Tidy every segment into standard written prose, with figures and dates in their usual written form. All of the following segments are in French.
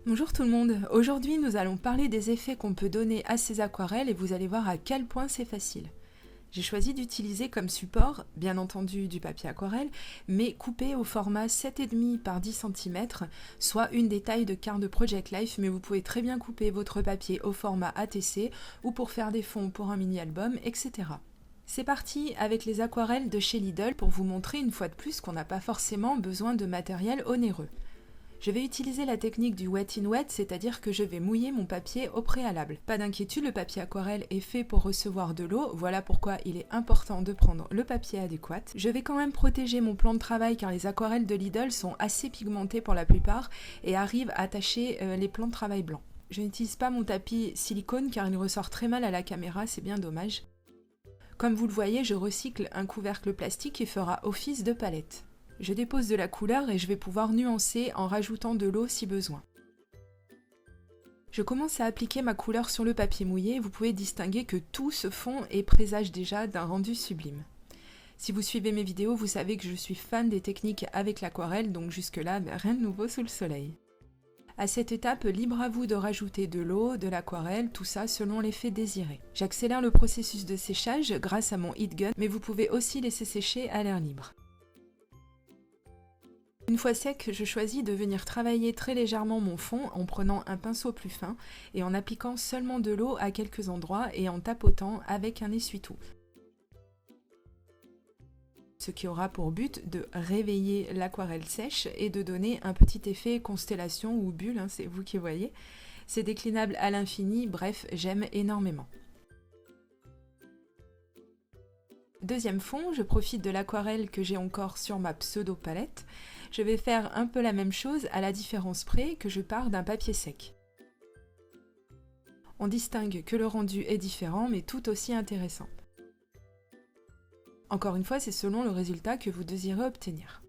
Bonjour tout le monde, aujourd'hui nous allons parler des effets qu'on peut donner à ces aquarelles et vous allez voir à quel point c'est facile. J'ai choisi d'utiliser comme support, bien entendu du papier aquarelle, mais coupé au format 7,5 par 10 cm, soit une des tailles de carte de Project Life, mais vous pouvez très bien couper votre papier au format ATC ou pour faire des fonds pour un mini-album, etc. C'est parti avec les aquarelles de chez Lidl pour vous montrer une fois de plus qu'on n'a pas forcément besoin de matériel onéreux. Je vais utiliser la technique du wet in wet, c'est-à-dire que je vais mouiller mon papier au préalable. Pas d'inquiétude, le papier aquarelle est fait pour recevoir de l'eau, voilà pourquoi il est important de prendre le papier adéquat. Je vais quand même protéger mon plan de travail car les aquarelles de Lidl sont assez pigmentées pour la plupart et arrivent à tacher les plans de travail blancs. Je n'utilise pas mon tapis silicone car il ressort très mal à la caméra, c'est bien dommage. Comme vous le voyez, je recycle un couvercle plastique qui fera office de palette. Je dépose de la couleur et je vais pouvoir nuancer en rajoutant de l'eau si besoin. Je commence à appliquer ma couleur sur le papier mouillé, vous pouvez distinguer que tout se fond et présage déjà d'un rendu sublime. Si vous suivez mes vidéos, vous savez que je suis fan des techniques avec l'aquarelle, donc jusque-là, rien de nouveau sous le soleil. À cette étape, libre à vous de rajouter de l'eau, de l'aquarelle, tout ça selon l'effet désiré. J'accélère le processus de séchage grâce à mon heat gun, mais vous pouvez aussi laisser sécher à l'air libre. Une fois sec, je choisis de venir travailler très légèrement mon fond en prenant un pinceau plus fin et en appliquant seulement de l'eau à quelques endroits et en tapotant avec un essuie-tout. Ce qui aura pour but de réveiller l'aquarelle sèche et de donner un petit effet constellation ou bulle, c'est vous qui voyez. C'est déclinable à l'infini, bref, j'aime énormément. Deuxième fond, je profite de l'aquarelle que j'ai encore sur ma pseudo-palette. Je vais faire un peu la même chose à la différence près que je pars d'un papier sec. On distingue que le rendu est différent mais tout aussi intéressant. Encore une fois, c'est selon le résultat que vous désirez obtenir.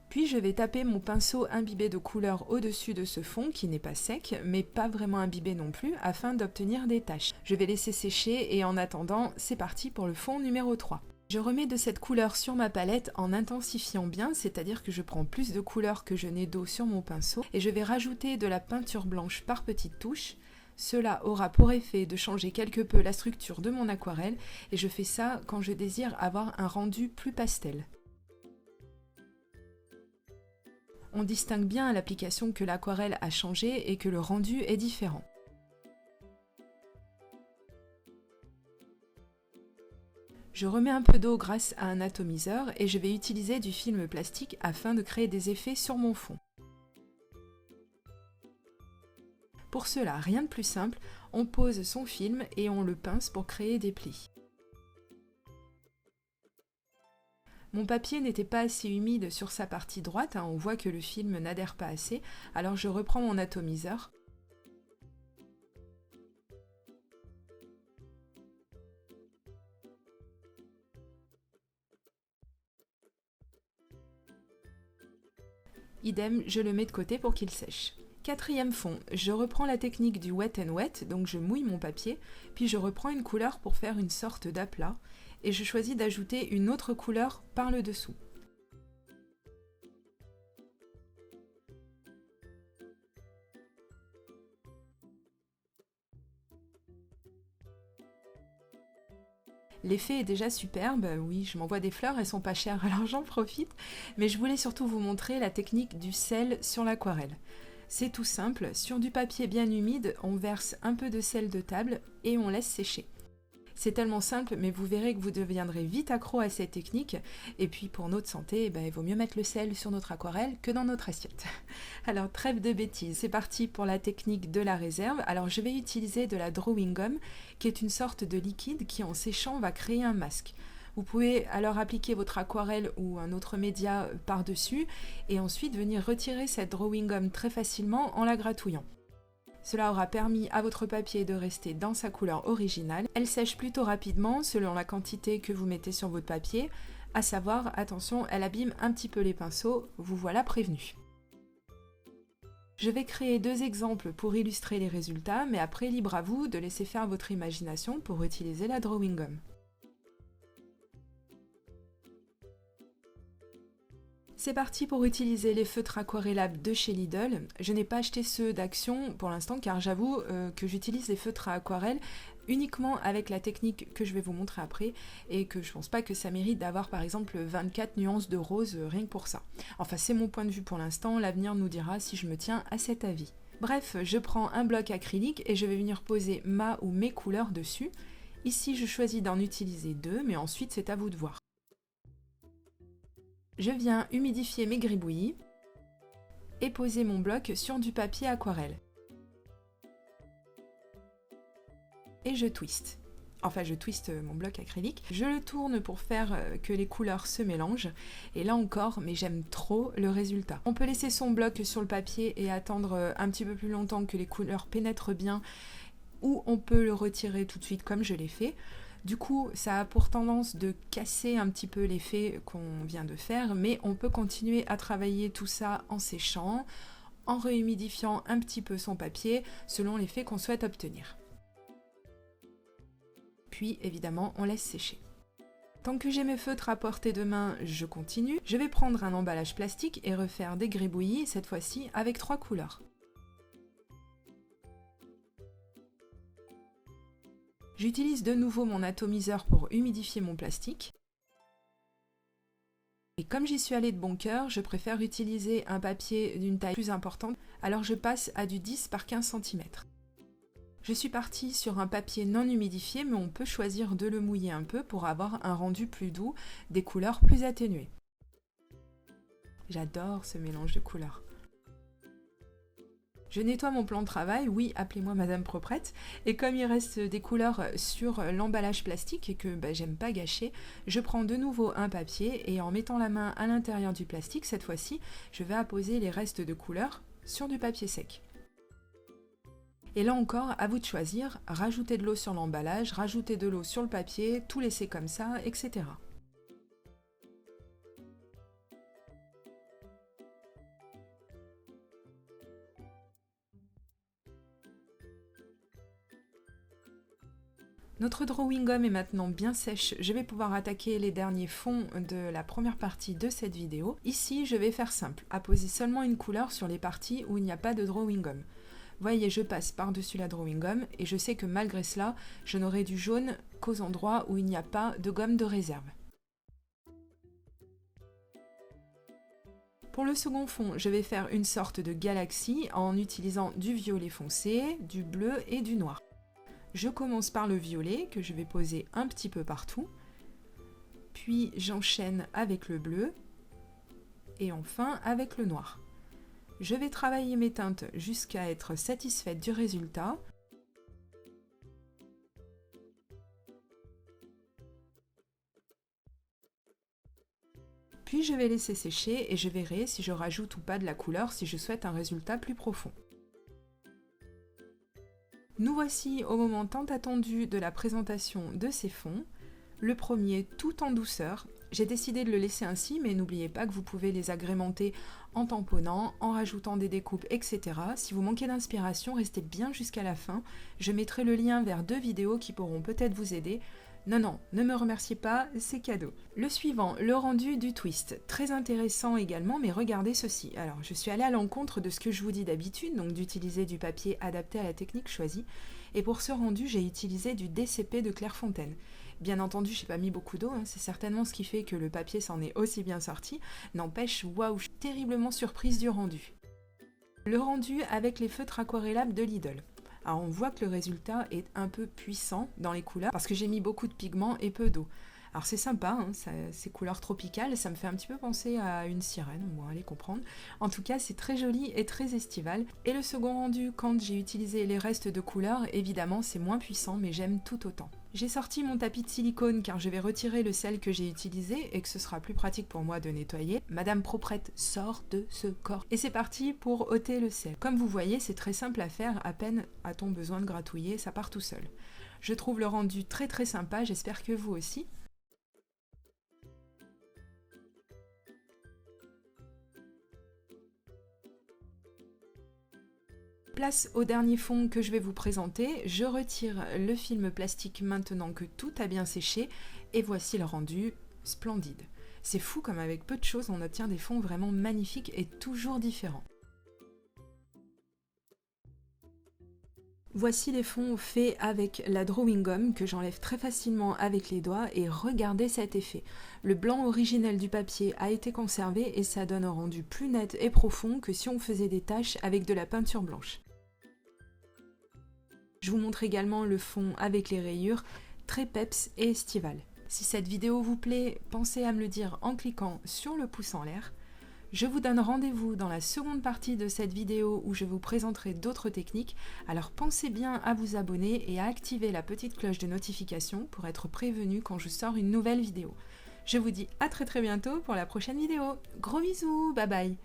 Puis je vais taper mon pinceau imbibé de couleur au-dessus de ce fond qui n'est pas sec mais pas vraiment imbibé non plus afin d'obtenir des taches. Je vais laisser sécher et en attendant, c'est parti pour le fond numéro 3. Je remets de cette couleur sur ma palette en intensifiant bien, c'est-à-dire que je prends plus de couleur que je n'ai d'eau sur mon pinceau et je vais rajouter de la peinture blanche par petites touches. Cela aura pour effet de changer quelque peu la structure de mon aquarelle et je fais ça quand je désire avoir un rendu plus pastel. On distingue bien à l'application que l'aquarelle a changé et que le rendu est différent. Je remets un peu d'eau grâce à un atomiseur et je vais utiliser du film plastique afin de créer des effets sur mon fond. Pour cela, rien de plus simple, on pose son film et on le pince pour créer des plis. Mon papier n'était pas assez humide sur sa partie droite, on voit que le film n'adhère pas assez, alors je reprends mon atomiseur. Idem, je le mets de côté pour qu'il sèche. Quatrième fond, je reprends la technique du wet and wet, donc je mouille mon papier, puis je reprends une couleur pour faire une sorte d'aplat, et je choisis d'ajouter une autre couleur par le dessous. L'effet est déjà superbe, oui, je m'envoie des fleurs, elles sont pas chères, alors j'en profite, mais je voulais surtout vous montrer la technique du sel sur l'aquarelle. C'est tout simple, sur du papier bien humide, on verse un peu de sel de table et on laisse sécher. C'est tellement simple, mais vous verrez que vous deviendrez vite accro à cette technique. Et puis pour notre santé, il vaut mieux mettre le sel sur notre aquarelle que dans notre assiette. Alors trêve de bêtises, c'est parti pour la technique de la réserve. Alors je vais utiliser de la drawing gum, qui est une sorte de liquide qui en séchant va créer un masque. Vous pouvez alors appliquer votre aquarelle ou un autre média par-dessus et ensuite venir retirer cette drawing gum très facilement en la gratouillant. Cela aura permis à votre papier de rester dans sa couleur originale. Elle sèche plutôt rapidement selon la quantité que vous mettez sur votre papier. À savoir, attention, elle abîme un petit peu les pinceaux, vous voilà prévenu. Je vais créer 2 exemples pour illustrer les résultats, mais après libre à vous de laisser faire votre imagination pour utiliser la drawing gum. C'est parti pour utiliser les feutres aquarellables de chez Lidl. Je n'ai pas acheté ceux d'Action pour l'instant car j'avoue que j'utilise les feutres à aquarelle uniquement avec la technique que je vais vous montrer après et que je pense pas que ça mérite d'avoir par exemple 24 nuances de rose rien que pour ça. Enfin c'est mon point de vue pour l'instant, l'avenir nous dira si je me tiens à cet avis. Bref, je prends un bloc acrylique et je vais venir poser ma ou mes couleurs dessus. Ici je choisis d'en utiliser 2 mais ensuite c'est à vous de voir. Je viens humidifier mes gribouillis et poser mon bloc sur du papier aquarelle. Et je twiste. Enfin, je twiste mon bloc acrylique. Je le tourne pour faire que les couleurs se mélangent. Et là encore, mais j'aime trop le résultat. On peut laisser son bloc sur le papier et attendre un petit peu plus longtemps que les couleurs pénètrent bien, ou on peut le retirer tout de suite comme je l'ai fait. Du coup, ça a pour tendance de casser un petit peu l'effet qu'on vient de faire, mais on peut continuer à travailler tout ça en séchant, en rehumidifiant un petit peu son papier selon l'effet qu'on souhaite obtenir. Puis évidemment, on laisse sécher. Tant que j'ai mes feutres à portée de main, je continue. Je vais prendre un emballage plastique et refaire des gribouillis, cette fois-ci avec 3 couleurs. J'utilise de nouveau mon atomiseur pour humidifier mon plastique. Et comme j'y suis allée de bon cœur, je préfère utiliser un papier d'une taille plus importante, alors je passe à du 10 par 15 cm. Je suis partie sur un papier non humidifié, mais on peut choisir de le mouiller un peu pour avoir un rendu plus doux, des couleurs plus atténuées. J'adore ce mélange de couleurs. Je nettoie mon plan de travail, oui, appelez-moi Madame Proprette, et comme il reste des couleurs sur l'emballage plastique et que j'aime pas gâcher, je prends de nouveau un papier et en mettant la main à l'intérieur du plastique, cette fois-ci, je vais apposer les restes de couleurs sur du papier sec. Et là encore, à vous de choisir, rajouter de l'eau sur l'emballage, rajouter de l'eau sur le papier, tout laisser comme ça, etc. Notre drawing gum est maintenant bien sèche, je vais pouvoir attaquer les derniers fonds de la première partie de cette vidéo. Ici, je vais faire simple, apposer seulement une couleur sur les parties où il n'y a pas de drawing gum. Voyez, je passe par-dessus la drawing gum et je sais que malgré cela, je n'aurai du jaune qu'aux endroits où il n'y a pas de gomme de réserve. Pour le second fond, je vais faire une sorte de galaxie en utilisant du violet foncé, du bleu et du noir. Je commence par le violet que je vais poser un petit peu partout, puis j'enchaîne avec le bleu et enfin avec le noir. Je vais travailler mes teintes jusqu'à être satisfaite du résultat. Puis je vais laisser sécher et je verrai si je rajoute ou pas de la couleur si je souhaite un résultat plus profond. Nous voici au moment tant attendu de la présentation de ces fonds. Le premier tout en douceur. J'ai décidé de le laisser ainsi, mais n'oubliez pas que vous pouvez les agrémenter en tamponnant, en rajoutant des découpes, etc. Si vous manquez d'inspiration, restez bien jusqu'à la fin. Je mettrai le lien vers 2 vidéos qui pourront peut-être vous aider. Non, ne me remerciez pas, c'est cadeau. Le suivant, le rendu du twist. Très intéressant également, mais regardez ceci. Alors, je suis allée à l'encontre de ce que je vous dis d'habitude, donc d'utiliser du papier adapté à la technique choisie. Et pour ce rendu, j'ai utilisé du DCP de Clairefontaine. Bien entendu, j'ai pas mis beaucoup d'eau, c'est certainement ce qui fait que le papier s'en est aussi bien sorti. N'empêche, waouh, je suis terriblement surprise du rendu. Le rendu avec les feutres aquarellables de Lidl. Alors on voit que le résultat est un peu puissant dans les couleurs parce que j'ai mis beaucoup de pigments et peu d'eau. Alors c'est sympa, ces couleurs tropicales, ça me fait un petit peu penser à une sirène, bon allez comprendre. En tout cas c'est très joli et très estival. Et le second rendu, quand j'ai utilisé les restes de couleurs, évidemment c'est moins puissant mais j'aime tout autant. J'ai sorti mon tapis de silicone car je vais retirer le sel que j'ai utilisé et que ce sera plus pratique pour moi de nettoyer. Madame Proprette sort de ce corps. Et c'est parti pour ôter le sel. Comme vous voyez, c'est très simple à faire, à peine a-t-on besoin de gratouiller, ça part tout seul. Je trouve le rendu très très sympa, j'espère que vous aussi. Place au dernier fond que je vais vous présenter, je retire le film plastique maintenant que tout a bien séché et voici le rendu splendide. C'est fou comme avec peu de choses on obtient des fonds vraiment magnifiques et toujours différents. Voici les fonds faits avec la drawing gum que j'enlève très facilement avec les doigts et regardez cet effet. Le blanc originel du papier a été conservé et ça donne un rendu plus net et profond que si on faisait des taches avec de la peinture blanche. Je vous montre également le fond avec les rayures, très peps et estival. Si cette vidéo vous plaît, pensez à me le dire en cliquant sur le pouce en l'air. Je vous donne rendez-vous dans la seconde partie de cette vidéo où je vous présenterai d'autres techniques, alors pensez bien à vous abonner et à activer la petite cloche de notification pour être prévenu quand je sors une nouvelle vidéo. Je vous dis à très bientôt pour la prochaine vidéo. Gros bisous, bye bye.